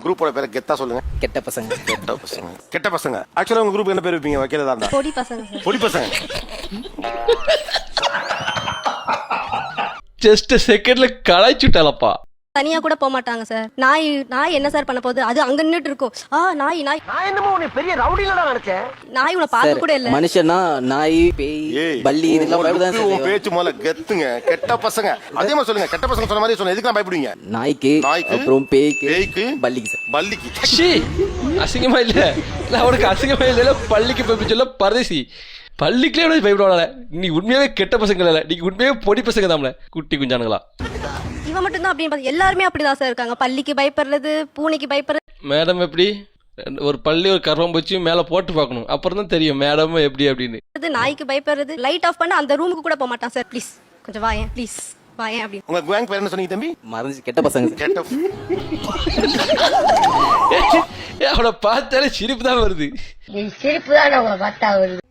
குரூப்போட பேரை கெத்தா சொல்லுங்க. கெட்ட பசங்க. கெட்ட பசங்க. கெட்ட பசங்க. ஆக்சுவலா உங்க குரூப் என்ன பேர் வைப்பீங்க? வைக்கிறதா இருந்தா பொடி பசங்க சார். பொடி பசங்க. ஜஸ்ட் செகண்ட்ல கலாய்ச்சுட்டாலப்பா. தனியா கூட போக மாட்டாங்க சார். நாய் என்ன சார் பண்ண போகுது? அது அங்க நின்னுட்டு இருக்கும். நாய் நான் என்னமோ உன்னை பெரிய ரவுடிலடா நினைச்சேன். நாய் உன்னை பார்க்க கூட இல்ல. மனுஷனா நாய் பேய் பல்லி இதெல்லாம் பயப்படுதான் சார். உங்க பேச்சு முதல்ல கெத்துங்க. கெட்ட பசங்க. அதே மாதிரி சொல்லுங்க. கெட்ட பசங்க சொன்ன மாதிரி சொன்ன. எதுக்கு பயப்படுவீங்க? நாய்க்கு அப்புறம் பேய்க்கு பல்லிக்கு சார். பல்லிக்கு. ஷீ அசிங்கமா இல்ல. அவனுக்கு அசிங்கமா இல்ல. பள்ளிக்கு போய் சொல்ல பரதேசி. பள்ளிக்குள்ளே பயப்படுவாங்க. நீ உண்மையாவே கெட்ட பசங்க இல்ல. நீங்க உண்மையாவே பொடி பசங்க தான்ல. குட்டி குஞ்சானுங்களா. இவன் மட்டும் தான் அப்படின்னு பார்த்தா எல்லாருமே அப்படிதான் சார் இருக்காங்க. பள்ளிக்கு பயப்படுறது, பூனைக்கு பயப்படுறது. மேடம் எப்படி ஒரு பள்ளி ஒரு கர்வம் வச்சு மேல போட்டு பார்க்கணும். அப்புறம் தான் தெரியும் மேடம் எப்படி அப்படின்னு. நாய்க்கு பயப்படுறது. லைட் ஆஃப் பண்ண அந்த ரூமுக்கு கூட போக மாட்டான் சார். ப்ளீஸ் கொஞ்சம் வாயேன், ப்ளீஸ் வாயேன் அப்படின்னு. உங்க கேங் பேர் என்ன சொன்னீங்க தம்பி? மறந்துச்சு. கெட்ட பசங்க. கெட்ட அவனை பார்த்தாலே சிரிப்பு தான் வருது. சிரிப்பு தான் உங்களை பார்த்தா வருது.